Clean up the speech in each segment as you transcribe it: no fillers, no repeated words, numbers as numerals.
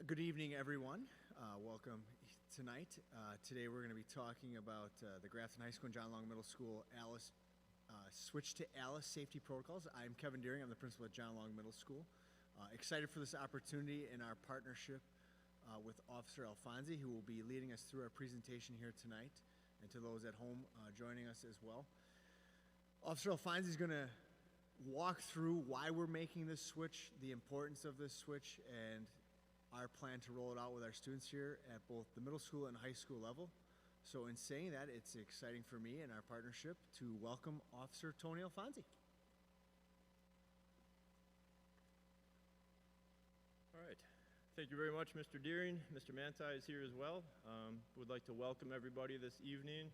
Good evening, everyone. Welcome tonight. Today we're going to be talking about the Grafton High School and John Long Middle School switch to A.L.I.C.E safety protocols. I'm Kevin Deering. I'm the principal at John Long Middle School. Excited for this opportunity in our partnership with Officer Alfonsi, who will be leading us through our presentation here tonight, and to those at home joining us as well. Officer Alfonsi is going to walk through why we're making this switch, the importance of this switch, and our plan to roll it out with our students here at both the middle school and high school level. So in saying that, it's exciting for me and our partnership to welcome Officer Tony Alfonsi. All right. Thank you very much, Mr. Deering. Mr. Manti is here as well. Would like to welcome everybody this evening.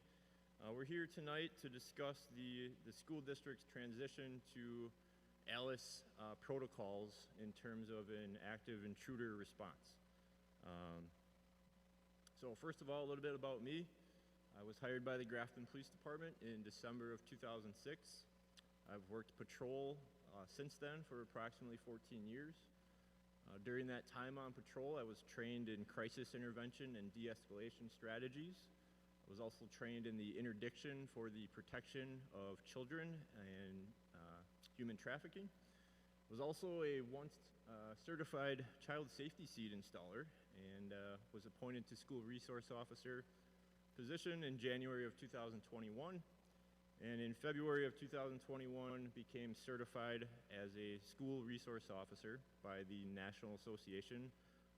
We're here tonight to discuss the school district's transition to A.L.I.C.E protocols in terms of an active intruder response. So first of all, a little bit about me. I was hired by the Grafton Police Department in December of 2006. I've worked patrol since then for approximately 14 years. During that time on patrol, I was trained in crisis intervention and de-escalation strategies. I was also trained in the interdiction for the protection of children and human trafficking. I was also a once certified child safety seat installer and was appointed to school resource officer position in January of 2021. And in February of 2021 became certified as a school resource officer by the National Association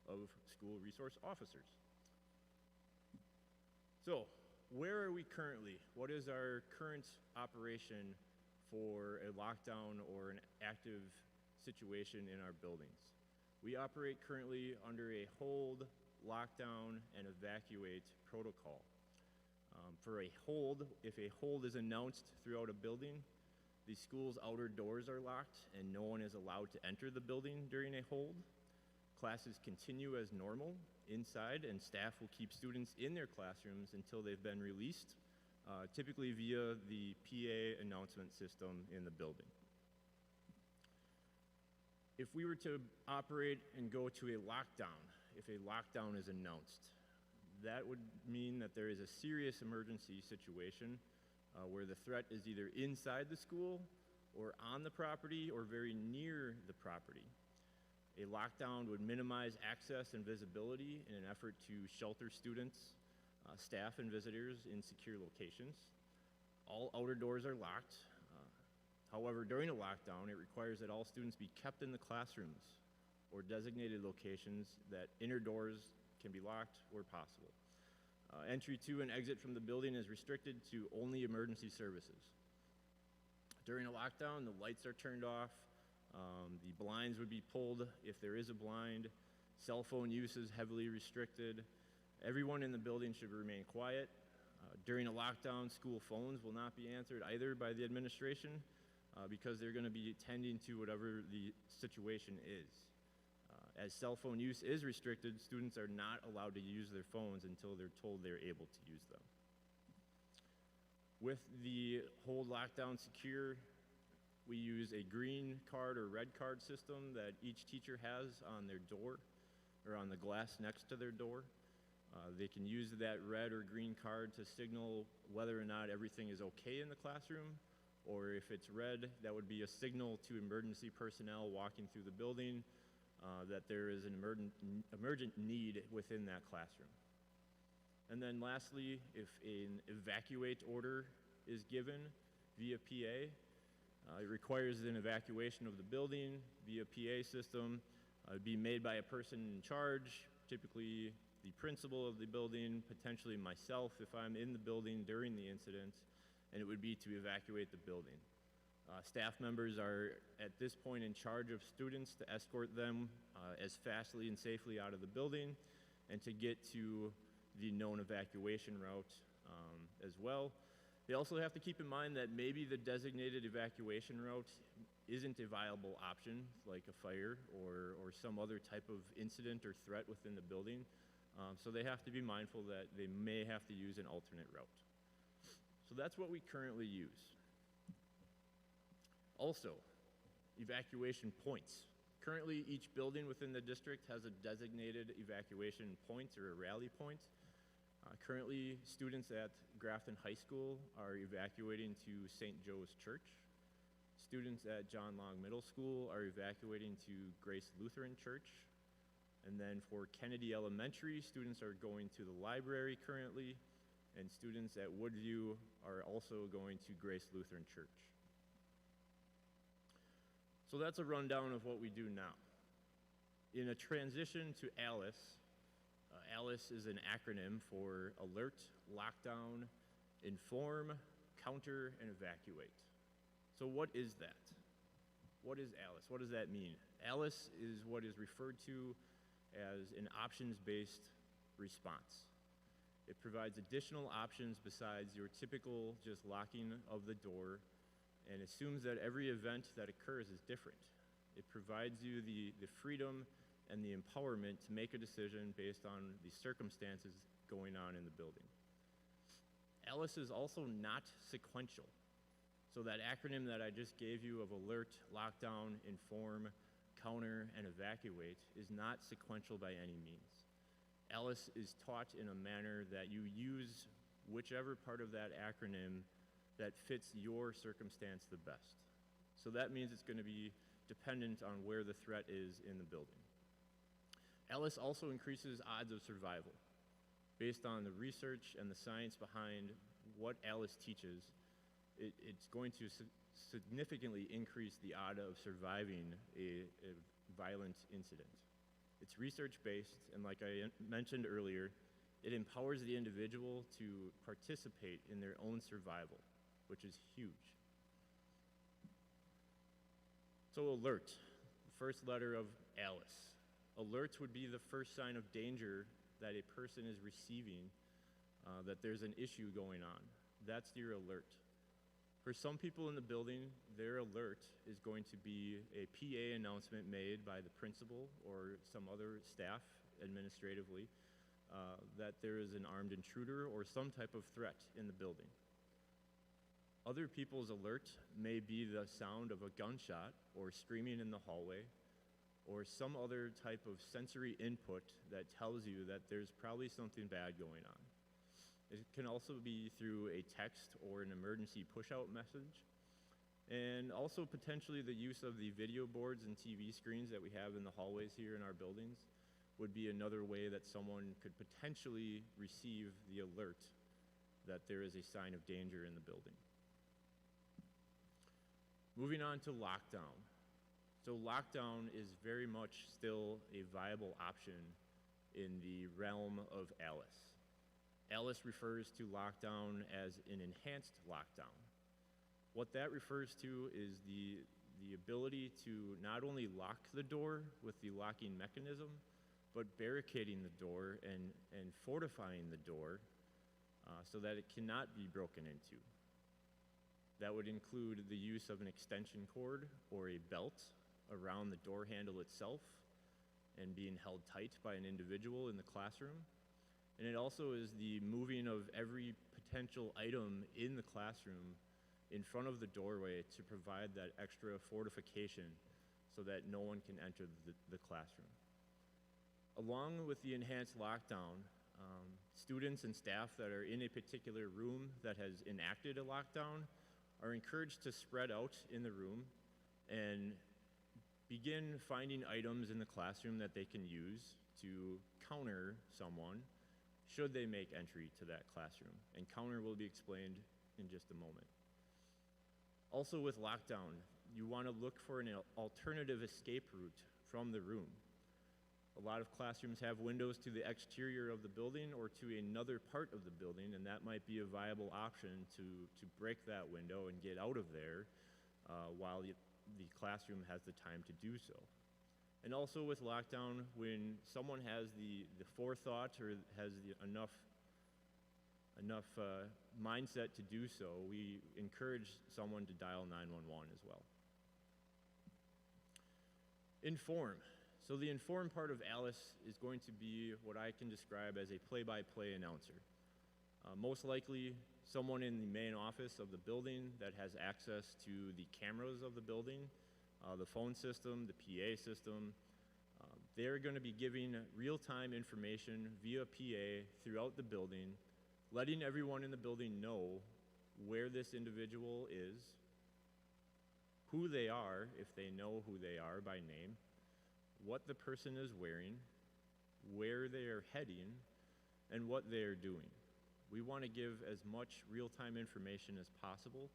of School Resource Officers. So, where are we currently? What is our current operation for a lockdown or an active situation in our buildings? We operate currently under a hold, lockdown, and evacuate protocol. For a hold, if a hold is announced throughout a building, the school's outer doors are locked and no one is allowed to enter the building during a hold. Classes continue as normal inside, and staff will keep students in their classrooms until they've been released, typically via the PA announcement system in the building. If we were to operate and go to a lockdown, if a lockdown is announced, that would mean that there is a serious emergency situation where the threat is either inside the school or on the property or very near the property. A lockdown would minimize access and visibility in an effort to shelter students, staff, and visitors in secure locations. All outer doors are locked. However, during a lockdown, it requires that all students be kept in the classrooms or designated locations that inner doors can be locked where possible. Entry to and exit from the building is restricted to only emergency services. During a lockdown, the lights are turned off. The blinds would be pulled if there is a blind. Cell phone use is heavily restricted. Everyone in the building should remain quiet. During a lockdown, school phones will not be answered either by the administration because they're going to be tending to whatever the situation is. As cell phone use is restricted, students are not allowed to use their phones until they're told they're able to use them. With the hold lockdown secure, we use a green card or red card system that each teacher has on their door or on the glass next to their door. They can use that red or green card to signal whether or not everything is okay in the classroom, or if it's red, that would be a signal to emergency personnel walking through the building that there is an emergent need within that classroom. And then lastly, if an evacuate order is given via PA, it requires an evacuation of the building via PA system. It would be made by a person in charge, typically the principal of the building, potentially myself if I'm in the building during the incident, and it would be to evacuate the building. Staff members are at this point in charge of students to escort them as fastly and safely out of the building and to get to the known evacuation route as well. They also have to keep in mind that maybe the designated evacuation route isn't a viable option, like a fire or some other type of incident or threat within the building. So they have to be mindful that they may have to use an alternate route. So that's what we currently use. Also, evacuation points. Currently, each building within the district has a designated evacuation point or a rally point. Currently, students at Grafton High School are evacuating to St. Joe's Church. Students at John Long Middle School are evacuating to Grace Lutheran Church. And then for Kennedy Elementary, students are going to the library currently, and students at Woodview are also going to Grace Lutheran Church. So that's a rundown of what we do now. In a transition to A.L.I.C.E, A.L.I.C.E is an acronym for Alert, Lockdown, Inform, Counter, and Evacuate. So what is that? What is A.L.I.C.E? What does that mean? A.L.I.C.E is what is referred to as an options-based response. It provides additional options besides your typical just locking of the door, and assumes that every event that occurs is different. It provides you the freedom and the empowerment to make a decision based on the circumstances going on in the building. A.L.I.C.E is also not sequential. So that acronym that I just gave you of alert, lockdown, inform, counter, and evacuate is not sequential by any means. A.L.I.C.E is taught in a manner that you use whichever part of that acronym that fits your circumstance the best. So that means it's going to be dependent on where the threat is in the building. A.L.I.C.E also increases odds of survival. Based on the research and the science behind what A.L.I.C.E teaches, it's going to significantly increase the odds of surviving a violent incident. It's research-based, and like I mentioned earlier, it empowers the individual to participate in their own survival, which is huge. So alert, the first letter of A.L.I.C.E. Alert would be the first sign of danger that a person is receiving, that there's an issue going on. That's your alert. For some people in the building, their alert is going to be a PA announcement made by the principal or some other staff administratively that there is an armed intruder or some type of threat in the building. Other people's alert may be the sound of a gunshot or screaming in the hallway or some other type of sensory input that tells you that there's probably something bad going on. It can also be through a text or an emergency push-out message, and also potentially the use of the video boards and TV screens that we have in the hallways here in our buildings would be another way that someone could potentially receive the alert that there is a sign of danger in the building. Moving on to lockdown. So lockdown is very much still a viable option in the realm of A.L.I.C.E. A.L.I.C.E refers to lockdown as an enhanced lockdown. What that refers to is the ability to not only lock the door with the locking mechanism, but barricading the door and fortifying the door so that it cannot be broken into. That would include the use of an extension cord or a belt around the door handle itself and being held tight by an individual in the classroom. And it also is the moving of every potential item in the classroom in front of the doorway to provide that extra fortification so that no one can enter the classroom. Along with the enhanced lockdown, students and staff that are in a particular room that has enacted a lockdown are encouraged to spread out in the room and begin finding items in the classroom that they can use to counter someone should they make entry to that classroom. And counter will be explained in just a moment. Also with lockdown, you want to look for an alternative escape route from the room. A lot of classrooms have windows to the exterior of the building or to another part of the building, and that might be a viable option to break that window and get out of there while the classroom has the time to do so. And also with lockdown, when someone has the forethought or has enough mindset to do so, we encourage someone to dial 911 as well. Inform. So the inform part of A.L.I.C.E is going to be what I can describe as a play-by-play announcer. Most likely, someone in the main office of the building that has access to the cameras of the building the phone system, the PA system. They're going to be giving real-time information via PA throughout the building, letting everyone in the building know where this individual is, who they are, if they know who they are by name, what the person is wearing, where they are heading, and what they are doing. We want to give as much real-time information as possible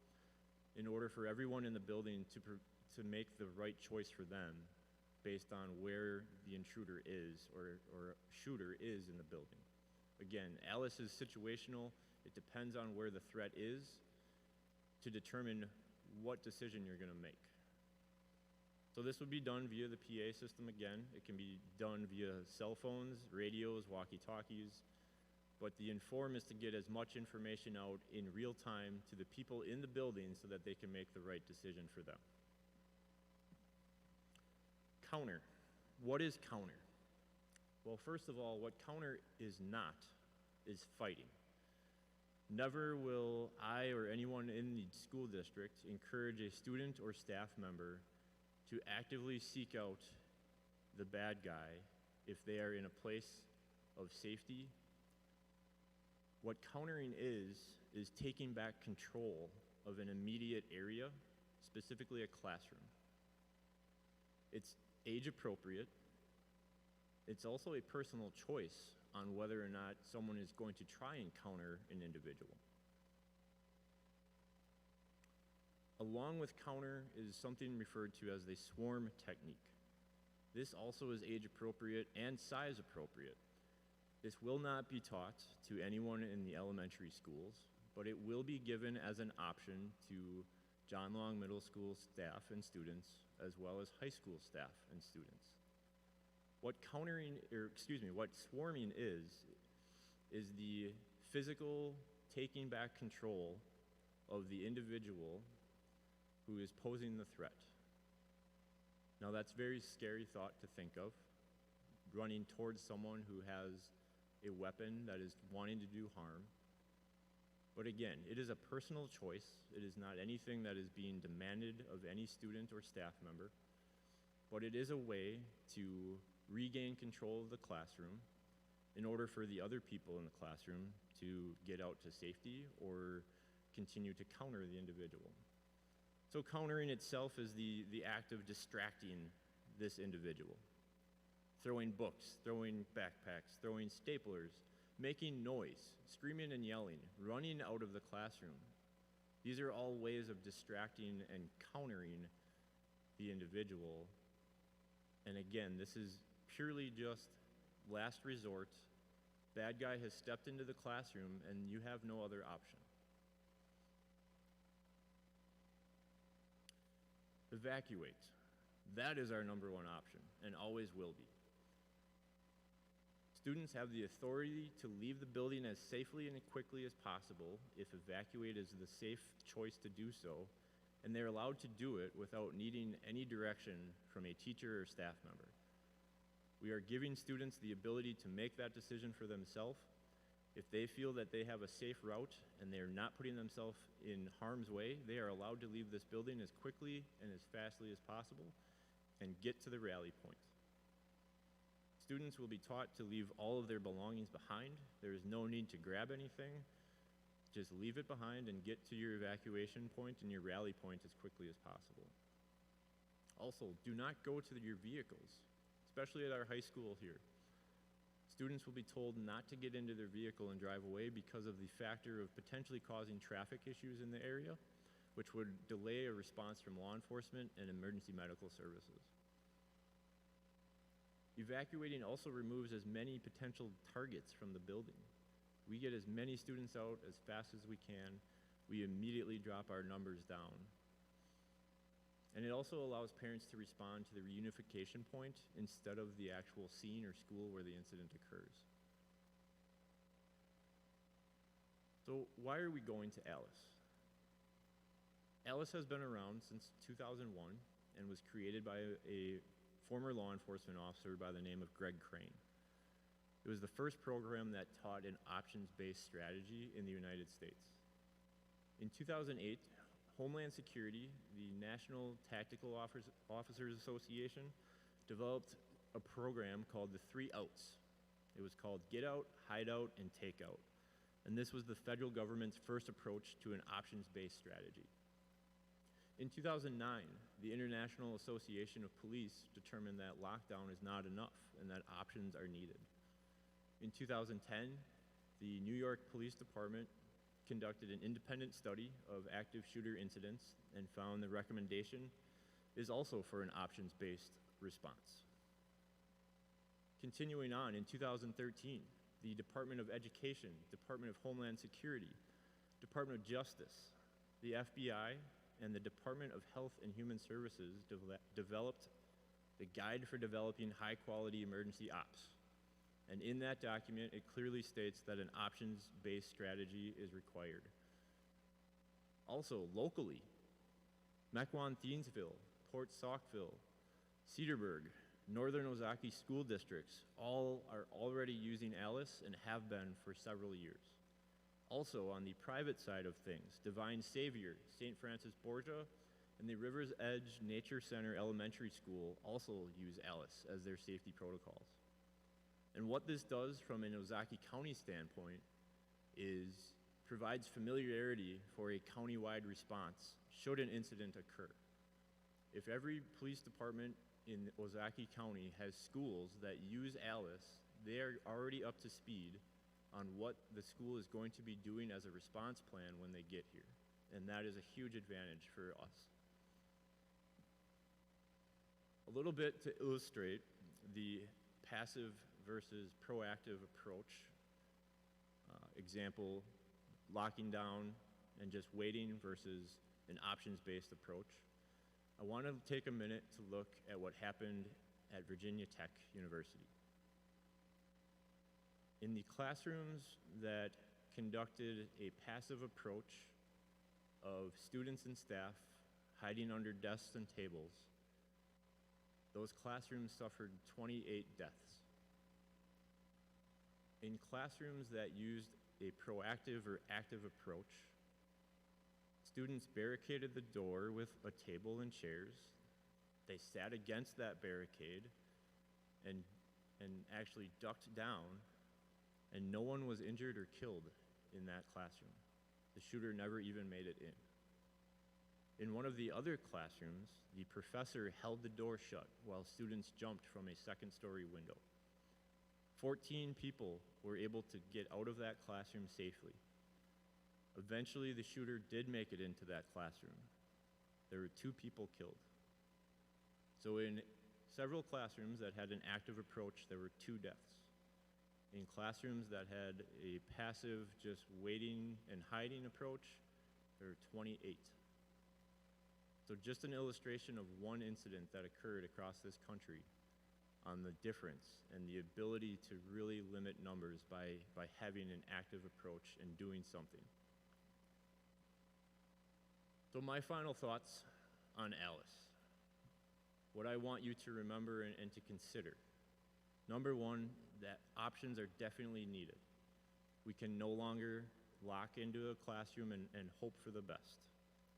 in order for everyone in the building to make the right choice for them based on where the intruder is or shooter is in the building. Again, A.L.I.C.E is situational. It depends on where the threat is to determine what decision you're going to make. So this would be done via the PA system again. It can be done via cell phones, radios, walkie-talkies, but the inform is to get as much information out in real time to the people in the building so that they can make the right decision for them. Counter. What is counter? Well, first of all, what counter is not is fighting. Never will I or anyone in the school district encourage a student or staff member to actively seek out the bad guy if they are in a place of safety. What countering is taking back control of an immediate area, specifically a classroom. It's age appropriate. It's also a personal choice on whether or not someone is going to try and counter an individual. Along with counter is something referred to as the swarm technique. This also is age appropriate and size appropriate. This will not be taught to anyone in the elementary schools, but it will be given as an option to John Long Middle School staff and students, as well as high school staff and students. What what swarming is the physical taking back control of the individual who is posing the threat. Now that's a very scary thought to think of, running towards someone who has a weapon that is wanting to do harm. But again, it is a personal choice. It is not anything that is being demanded of any student or staff member, but it is a way to regain control of the classroom in order for the other people in the classroom to get out to safety or continue to counter the individual. So countering itself is the act of distracting this individual. Throwing books, throwing backpacks, throwing staplers, making noise, screaming and yelling, running out of the classroom. These are all ways of distracting and countering the individual. And again, this is purely just last resort. Bad guy has stepped into the classroom and you have no other option. Evacuate. That is our number one option and always will be. Students have the authority to leave the building as safely and quickly as possible if evacuate is the safe choice to do so, and they're allowed to do it without needing any direction from a teacher or staff member. We are giving students the ability to make that decision for themselves. If they feel that they have a safe route and they are not putting themselves in harm's way, they are allowed to leave this building as quickly and as fastly as possible and get to the rally point. Students will be taught to leave all of their belongings behind. There is no need to grab anything. Just leave it behind and get to your evacuation point and your rally point as quickly as possible. Also, do not go to your vehicles, especially at our high school here. Students will be told not to get into their vehicle and drive away because of the factor of potentially causing traffic issues in the area, which would delay a response from law enforcement and emergency medical services. Evacuating also removes as many potential targets from the building. We get as many students out as fast as we can. We immediately drop our numbers down. And it also allows parents to respond to the reunification point instead of the actual scene or school where the incident occurs. So why are we going to A.L.I.C.E? A.L.I.C.E has been around since 2001 and was created by a former law enforcement officer by the name of Greg Crane. It was the first program that taught an options-based strategy in the United States. In 2008, Homeland Security, the National Tactical Officers Association, developed a program called the 3 Outs. It was called Get Out, Hide Out, and Take Out. And this was the federal government's first approach to an options-based strategy. In 2009, the International Association of Police determined that lockdown is not enough and that options are needed. In 2010, the New York Police Department conducted an independent study of active shooter incidents and found the recommendation is also for an options-based response. Continuing on, in 2013, the Department of Education, Department of Homeland Security, Department of Justice, the FBI, and the Department of Health and Human Services developed the Guide for Developing High-Quality Emergency Ops. And in that document, it clearly states that an options-based strategy is required. Also, locally, Mequon-Thiensville, Port Saukville, Cedarburg, Northern Ozaki school districts all are already using A.L.I.C.E. and have been for several years. Also, on the private side of things, Divine Savior, St. Francis Borgia, and the Rivers Edge Nature Center Elementary School also use A.L.I.C.E. as their safety protocols. And what this does from an Ozaki County standpoint is provides familiarity for a county-wide response should an incident occur. If every police department in Ozaki County has schools that use A.L.I.C.E., they are already up to speed on what the school is going to be doing as a response plan when they get here. And that is a huge advantage for us. A little bit to illustrate the passive versus proactive approach. Example, locking down and just waiting versus an options-based approach. I want to take a minute to look at what happened at Virginia Tech University. In the classrooms that conducted a passive approach of students and staff hiding under desks and tables, those classrooms suffered 28 deaths. In classrooms that used a proactive or active approach, students barricaded the door with a table and chairs. They sat against that barricade and actually ducked down, and no one was injured or killed in that classroom. The shooter never even made it in. In one of the other classrooms, the professor held the door shut while students jumped from a second-story window. 14 people were able to get out of that classroom safely. Eventually, the shooter did make it into that classroom. There were 2 people killed. So in several classrooms that had an active approach, there were 2 deaths. In classrooms that had a passive, just waiting and hiding approach, there were 28. So just an illustration of one incident that occurred across this country on the difference and the ability to really limit numbers by having an active approach and doing something. So my final thoughts on A.L.I.C.E. What I want you to remember and to consider. Number one, that options are definitely needed. We can no longer lock into a classroom and hope for the best.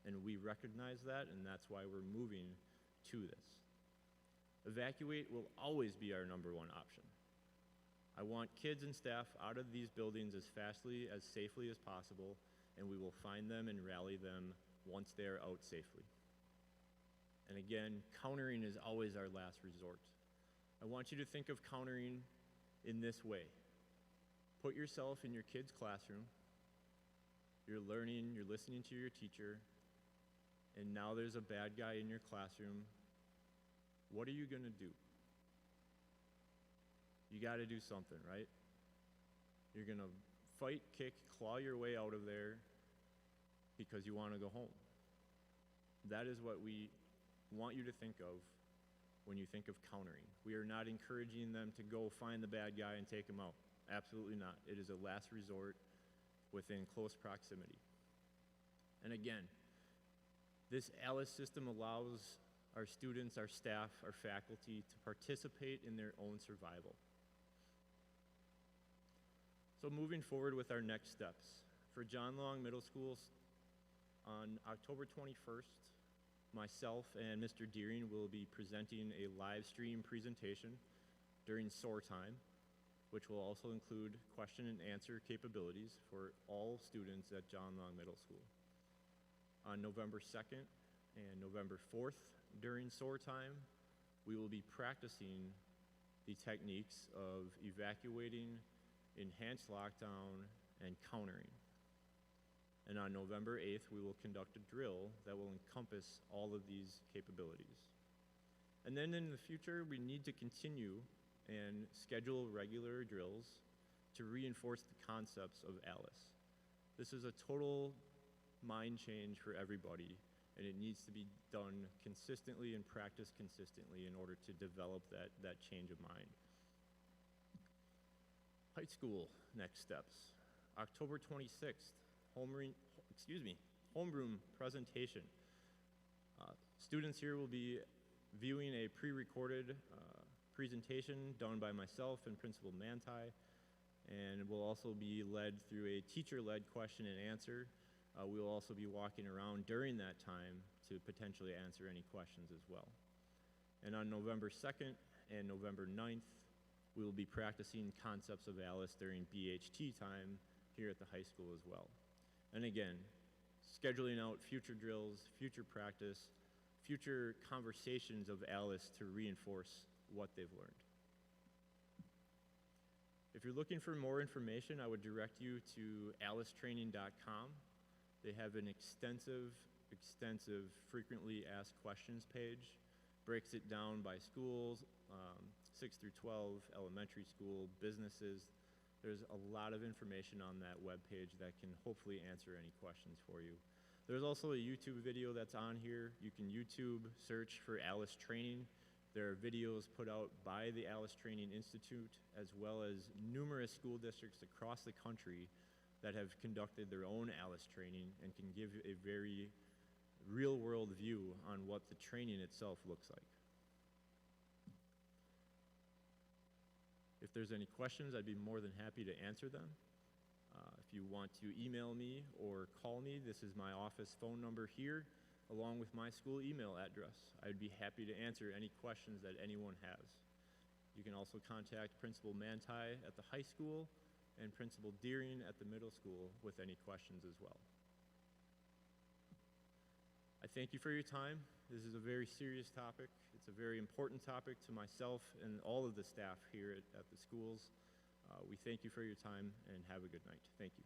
And we recognize that, and that's why we're moving to this. Evacuate will always be our number one option. I want kids and staff out of these buildings as safely as possible, and we will find them and rally them once they are out safely. And again, countering is always our last resort. I want you to think of countering in this way. Put yourself in your kid's classroom. You're learning, you're listening to your teacher, and now there's a bad guy in your classroom. What are you going to do? You got to do something, right? You're going to fight, kick, claw your way out of there because you want to go home. That is what we want you to think of when you think of countering. We are not encouraging them to go find the bad guy and take him out. Absolutely not. It is a last resort within close proximity. And again, this A.L.I.C.E. system allows our students, our staff, our faculty to participate in their own survival. So moving forward with our next steps. For John Long Middle School, On October 21st, myself and Mr. Deering will be presenting a live stream presentation during SOAR time, which will also include question and answer capabilities for all students at John Long Middle School. On November 2nd and November 4th, during SOAR time, we will be practicing the techniques of evacuating, enhanced lockdown, and countering. And on November 8th, we will conduct a drill that will encompass all of these capabilities. And then in the future, we need to continue and schedule regular drills to reinforce the concepts of A.L.I.C.E. This is a total mind change for everybody, and it needs to be done consistently and practiced consistently in order to develop that change of mind. High school next steps. October 26th, homeroom presentation. Students here will be viewing a pre-recorded presentation done by myself and Principal Manti, and will also be led through a teacher-led question and answer. We will also be walking around during that time to potentially answer any questions as well. And on November 2nd and November 9th, we will be practicing concepts of A.L.I.C.E. during BHT time here at the high school as well. And again, scheduling out future drills, future practice, future conversations of A.L.I.C.E. to reinforce what they've learned. If you're looking for more information, I would direct you to alicetraining.com. They have an extensive frequently asked questions page, breaks it down by schools, 6 through 12, elementary school, businesses. There's a lot of information on that webpage that can hopefully answer any questions for you. There's also a YouTube video that's on here. You can YouTube search for A.L.I.C.E. Training. There are videos put out by the A.L.I.C.E. Training Institute, as well as numerous school districts across the country that have conducted their own A.L.I.C.E. training and can give a very real-world view on what the training itself looks like. If there's any questions, I'd be more than happy to answer them. If you want to email me or call me, this is my office phone number here, along with my school email address. I'd be happy to answer any questions that anyone has. You can also contact Principal Manti at the high school and Principal Deering at the middle school with any questions as well. I thank you for your time. This is a very serious topic. It's a very important topic to myself and all of the staff here at the schools. We thank you for your time and have a good night. Thank you.